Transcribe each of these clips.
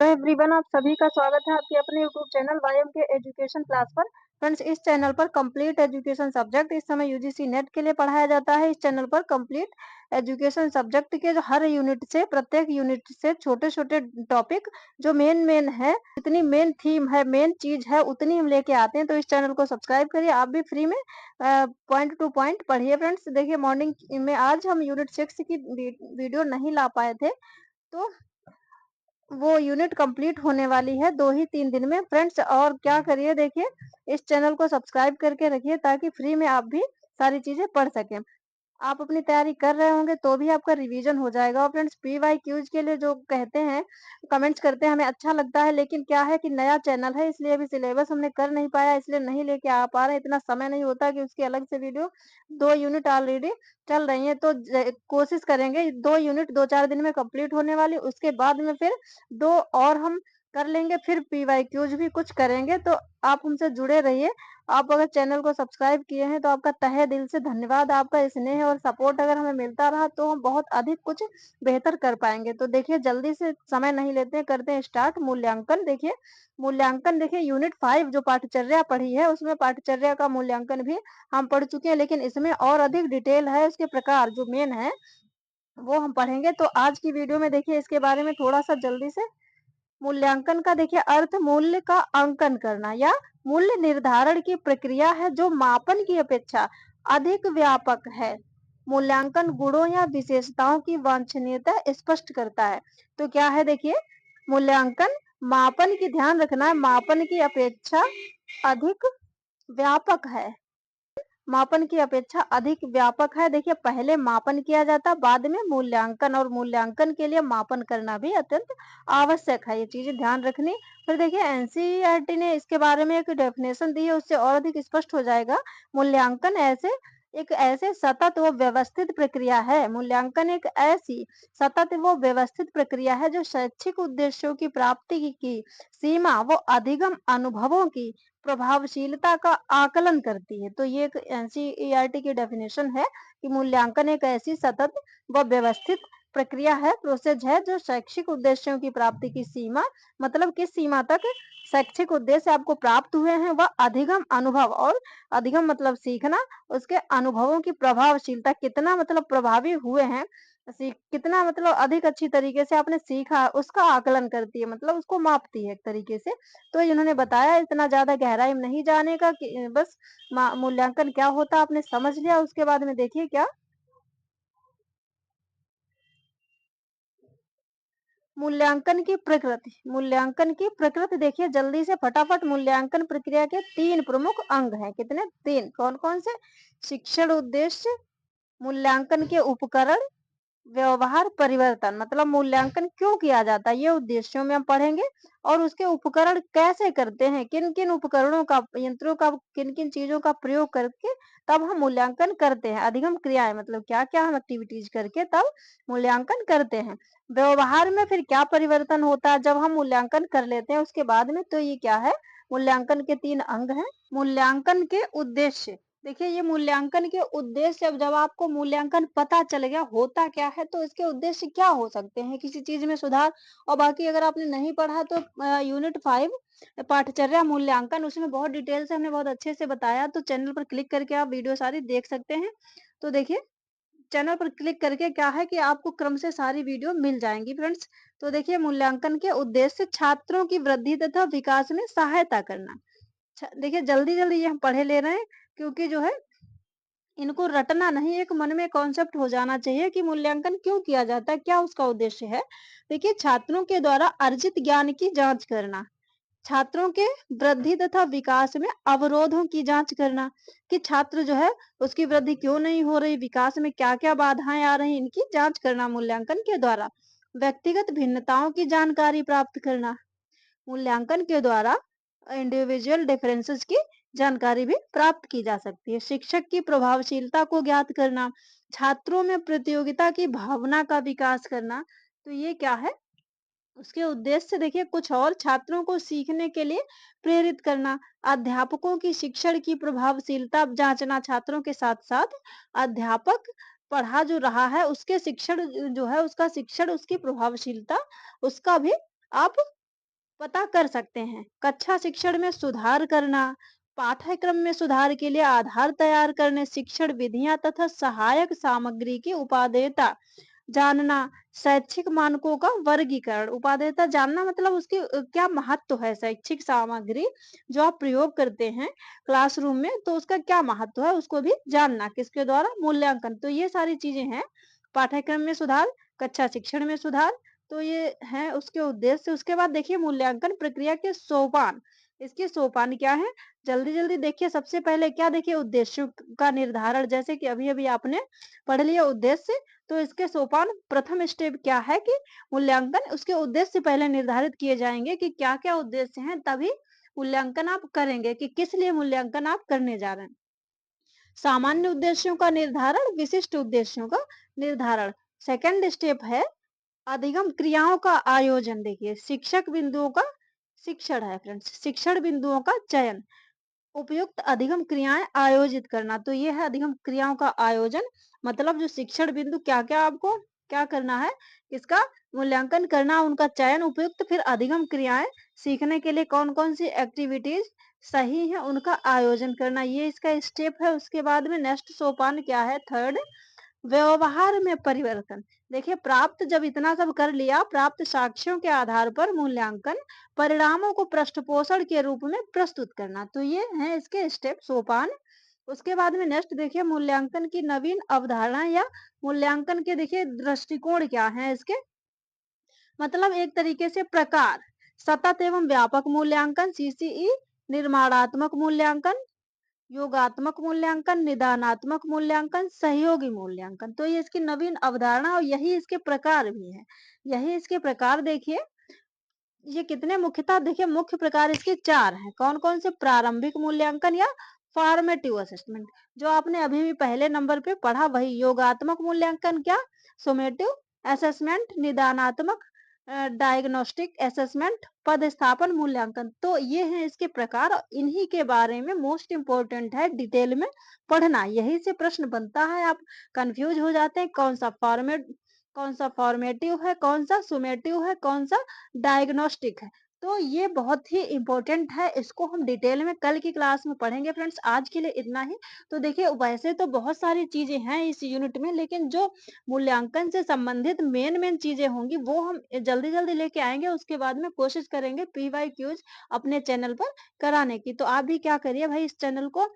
Hello everyone, आप सभी का स्वागत है आपके अपने यूट्यूब चैनल वाईएम के एजुकेशन क्लास पर। फ्रेंड्स, इस चैनल पर कंप्लीट एजुकेशन सब्जेक्ट इस समय यूजीसी नेट के लिए पढ़ाया जाता है। इस चैनल पर कंप्लीट एजुकेशन सब्जेक्ट के जो हर यूनिट से प्रत्येक यूनिट से छोटे-छोटे टॉपिक जो मेन है, जितनी मेन थीम है, मेन चीज है, उतनी हम लेके आते हैं। तो इस चैनल को सब्सक्राइब करिए, आप भी फ्री में पॉइंट टू पॉइंट पढ़िए। फ्रेंड्स, देखिए मॉर्निंग में आज हम यूनिट 6 की वीडियो नहीं ला पाए थे, तो वो यूनिट कंप्लीट होने वाली है 2 ही 3 दिन में फ्रेंड्स। और क्या करिए, देखिए इस चैनल को सब्सक्राइब करके रखिए ताकि फ्री में आप भी सारी चीजें पढ़ सकें। आप अपनी तैयारी कर रहे होंगे तो भी आपका रिवीजन हो जाएगा। और फ्रेंड्स, पीवाईक्यूज के लिए जो कहते हैं, कमेंट्स करते हैं, हमें अच्छा लगता है, लेकिन क्या है कि नया चैनल है इसलिए अभी सिलेबस हमने कर नहीं पाया, इसलिए नहीं लेके आ पा रहे। इतना समय नहीं होता कि उसकी अलग से वीडियो। 2 यूनिट ऑलरेडी चल रही है, तो कोशिश करेंगे 2 यूनिट 2-4 दिन में कंप्लीट होने वाली। उसके बाद में फिर 2 और हम कर लेंगे, फिर पीवाईक्यूज भी कुछ करेंगे। तो आप हमसे जुड़े रहिए। आप अगर चैनल को सब्सक्राइब किए हैं तो आपका तहे दिल से धन्यवाद। आपका स्नेह और सपोर्ट अगर हमें मिलता रहा तो हम बहुत अधिक कुछ बेहतर कर पाएंगे। तो देखिए, जल्दी से समय नहीं लेते हैं, करते हैं स्टार्ट। मूल्यांकन देखिए, यूनिट 5 जो पाठचर्या पढ़ी है, उसमें पाठचर्या का मूल्यांकन भी हम पढ़ चुके हैं, लेकिन इसमें और अधिक डिटेल है। उसके प्रकार जो मेन है वो हम पढ़ेंगे। तो आज की वीडियो में देखिए इसके बारे में थोड़ा सा जल्दी से। मूल्यांकन का देखिए अर्थ मूल्य का अंकन करना या मूल्य निर्धारण की प्रक्रिया है जो मापन की अपेक्षा अधिक व्यापक है। मूल्यांकन गुणों या विशेषताओं की वांछनीयता स्पष्ट करता है। तो क्या है, देखिए मूल्यांकन मापन की, ध्यान रखना है, मापन की अपेक्षा अधिक व्यापक है। मापन की अपेक्षा अधिक व्यापक है। देखिए, पहले मापन किया जाता, बाद में मूल्यांकन, और मूल्यांकन के लिए मापन करना भी अत्यंत आवश्यक है। ये चीजें ध्यान रखनी। फिर देखिए, एनसीईआरटी ने इसके बारे में एक डेफिनेशन दी है, उससे और अधिक स्पष्ट हो जाएगा। मूल्यांकन एक ऐसे सतत व व्यवस्थित प्रक्रिया है। मूल्यांकन एक ऐसी सतत व व्यवस्थित प्रक्रिया है जो शैक्षिक उद्देश्यों की प्राप्ति की सीमा व अधिगम अनुभवों की प्रभावशीलता का आकलन करती है। तो ये एक एनसीईआरटी की डेफिनेशन है कि मूल्यांकन एक ऐसी सतत व व्यवस्थित प्रक्रिया है, प्रोसेस है, जो शैक्षिक उद्देश्यों की प्राप्ति की सीमा, मतलब किस सीमा तक शैक्षिक उद्देश्य आपको प्राप्त हुए हैं, वह अधिगम अनुभव, और अधिगम मतलब सीखना, उसके अनुभवों की प्रभावशीलता, कितना मतलब प्रभावी हुए हैं, कितना मतलब अधिक अच्छी तरीके से आपने सीखा, उसका आकलन करती है, मतलब उसको मापती है एक तरीके से। तो इन्होंने बताया, इतना ज्यादा गहराई में नहीं जाने का, कि बस मूल्यांकन क्या होता है आपने समझ लिया। उसके बाद में देखिए क्या, मूल्यांकन की प्रकृति देखिए जल्दी से फटाफट। मूल्यांकन प्रक्रिया के 3 प्रमुख अंग हैं। कितने? 3। कौन कौन से? शिक्षण उद्देश्य, मूल्यांकन के उपकरण, व्यवहार परिवर्तन। मतलब मूल्यांकन क्यों किया जाता है, ये उद्देश्यों में हम पढ़ेंगे। और उसके उपकरण कैसे करते हैं, किन किन उपकरणों का, यंत्रों का, किन किन चीजों का प्रयोग करके तब हम मूल्यांकन करते हैं। अधिगम क्रियाएं मतलब क्या क्या हम एक्टिविटीज करके तब मूल्यांकन करते हैं। व्यवहार में फिर क्या परिवर्तन होता है जब हम मूल्यांकन कर लेते हैं उसके बाद में। तो ये क्या है, मूल्यांकन के 3 अंग हैं। मूल्यांकन के उद्देश्य देखिए, ये मूल्यांकन के उद्देश्य, अब जब आपको मूल्यांकन पता चल गया होता क्या है तो इसके उद्देश्य क्या हो सकते हैं, किसी चीज में सुधार। और बाकी अगर आपने नहीं पढ़ा तो यूनिट 5 पाठचर्या मूल्यांकन, उसमें बहुत डिटेल से हमने बहुत अच्छे से बताया। तो चैनल पर क्लिक करके आप वीडियो सारी देख सकते हैं। तो देखिए, चैनल पर क्लिक करके क्या है कि आपको क्रम से सारी वीडियो मिल जाएंगी फ्रेंड्स। तो देखिए, मूल्यांकन के उद्देश्य छात्रों की वृद्धि तथा विकास में सहायता करना। देखिए, जल्दी जल्दी ये हम पढ़े ले रहे हैं, क्योंकि जो है इनको रटना नहीं, एक मन में कॉन्सेप्ट हो जाना चाहिए कि मूल्यांकन क्यों किया जाता है, क्या उसका उद्देश्य है। देखिए, छात्रों के द्वारा अर्जित ज्ञान की जांच करना, छात्रों के वृद्धि तथा विकास में अवरोधों की जांच करना, कि छात्र जो है उसकी वृद्धि क्यों नहीं हो रही, विकास में क्या क्या बाधाएं आ रही, इनकी जांच करना मूल्यांकन के द्वारा। व्यक्तिगत भिन्नताओं की जानकारी प्राप्त करना, मूल्यांकन के द्वारा इंडिविजुअल डिफरेंसेस की जानकारी भी प्राप्त की जा सकती है। शिक्षक की प्रभावशीलता को ज्ञात करना, छात्रों में प्रतियोगिता की भावना का विकास करना। तो ये क्या है, उसके उद्देश्य देखिए कुछ और, छात्रों को सीखने के लिए प्रेरित करना, अध्यापकों की शिक्षण की प्रभावशीलता जांचना, छात्रों के साथ साथ अध्यापक पढ़ा जो रहा है उसके शिक्षण जो है, उसका शिक्षण, उसकी प्रभावशीलता, उसका भी आप पता कर सकते हैं। कक्षा शिक्षण में सुधार करना, पाठ्यक्रम में सुधार के लिए आधार तैयार करने, शिक्षण विधियां तथा सहायक सामग्री की उपादेयता जानना, शैक्षिक मानकों का वर्गीकरण। उपादेयता जानना मतलब उसकी क्या महत्व है, शैक्षिक सामग्री जो आप प्रयोग करते हैं क्लासरूम में, तो उसका क्या महत्व है उसको भी जानना, किसके द्वारा, मूल्यांकन। तो ये सारी चीजें हैं। पाठ्यक्रम में सुधार, कक्षा शिक्षण में सुधार, तो ये है उसके उद्देश्य। उसके बाद देखिए मूल्यांकन प्रक्रिया के सोपान। इसके सोपान क्या है, जल्दी जल्दी देखिए। सबसे पहले क्या देखिए, उद्देश्यों का निर्धारण, जैसे कि अभी अभी आपने पढ़ लिया उद्देश्य। तो इसके सोपान, प्रथम स्टेप क्या है कि मूल्यांकन, उसके उद्देश्य पहले निर्धारित किए जाएंगे कि क्या क्या उद्देश्य हैं, तभी मूल्यांकन आप करेंगे कि किस लिए मूल्यांकन आप करने जा रहे हैं। सामान्य उद्देश्यों का निर्धारण, विशिष्ट उद्देश्यों का निर्धारण। सेकंड स्टेप है अधिगम क्रियाओं का आयोजन। देखिए शिक्षक बिंदुओं का, शिक्षण है फ्रेंड्स, शिक्षण बिंदुओं का चयन, उपयुक्त अधिगम क्रियाएं आयोजित करना। तो ये है अधिगम क्रियाओं का आयोजन, मतलब जो शिक्षण बिंदु क्या क्या आपको क्या करना है, इसका मूल्यांकन करना, उनका चयन, उपयुक्त, फिर अधिगम क्रियाएं, सीखने के लिए कौन कौन सी एक्टिविटीज सही है उनका आयोजन करना। ये इसका स्टेप है। उसके बाद में नेक्स्ट सोपान क्या है, थर्ड, व्यवहार में परिवर्तन। देखिए प्राप्त, जब इतना सब कर लिया, प्राप्त साक्ष्यों के आधार पर मूल्यांकन परिणामों को पृष्ठपोषण के रूप में प्रस्तुत करना। तो ये है इसके स्टेप, सोपान। उसके बाद में नेक्स्ट देखिए मूल्यांकन की नवीन अवधारणा या मूल्यांकन के देखिए दृष्टिकोण क्या है इसके, मतलब एक तरीके से प्रकार, सतत एवं व्यापक मूल्यांकन, सीसीई, निर्माणात्मक मूल्यांकन, योगात्मक मूल्यांकन, निदानात्मक मूल्यांकन, सहयोगी मूल्यांकन। तो ये इसकी नवीन अवधारणा और यही इसके प्रकार भी है। यही इसके प्रकार देखिए, ये कितने मुख्यतः देखिए, मुख्य प्रकार इसके चार हैं। कौन कौन से, प्रारंभिक मूल्यांकन या फॉर्मेटिव असेसमेंट, जो आपने अभी भी पहले नंबर पे पढ़ा वही। योगात्मक मूल्यांकन क्या, सुमेटिव असेसमेंट, निदानात्मक डायग्नोस्टिक असेसमेंट, पदस्थापन मूल्यांकन। तो ये हैं इसके प्रकार, और इन्हीं के बारे में मोस्ट इंपोर्टेंट है डिटेल में पढ़ना। यही से प्रश्न बनता है, आप कंफ्यूज हो जाते हैं कौन सा फॉर्मेट, कौन सा फॉर्मेटिव है, कौन सा सुमेटिव है, कौन सा डायग्नोस्टिक है। तो ये बहुत ही इंपॉर्टेंट है, इसको हम डिटेल में कल की क्लास में पढ़ेंगे फ्रेंड्स। आज के लिए इतना ही। तो देखिए वैसे तो बहुत सारी चीजें हैं इस यूनिट में, लेकिन जो मूल्यांकन से संबंधित मेन मेन चीजें होंगी वो हम जल्दी जल्दी लेके आएंगे। उसके बाद में कोशिश करेंगे पीवाई क्यूज अपने चैनल पर कराने की। तो आप भी क्या करिए भाई, इस चैनल को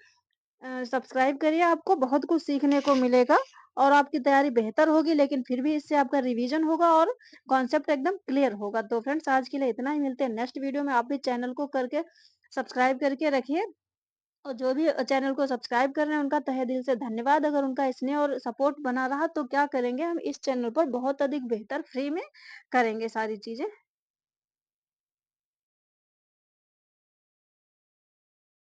सब्सक्राइब करिए, आपको बहुत कुछ सीखने को मिलेगा और आपकी तैयारी बेहतर होगी, लेकिन फिर भी इससे आपका रिवीजन होगा और कॉन्सेप्ट एकदम क्लियर होगा। तो फ्रेंड्स आज के लिए इतना ही, मिलते हैं नेक्स्ट वीडियो में। आप भी चैनल को करके सब्सक्राइब करके रखिए, और जो भी चैनल को सब्सक्राइब कर रहे हैं उनका तहे दिल से धन्यवाद। अगर उनका स्नेह और सपोर्ट बना रहा तो क्या करेंगे, हम इस चैनल पर बहुत अधिक बेहतर फ्री में करेंगे सारी चीजें।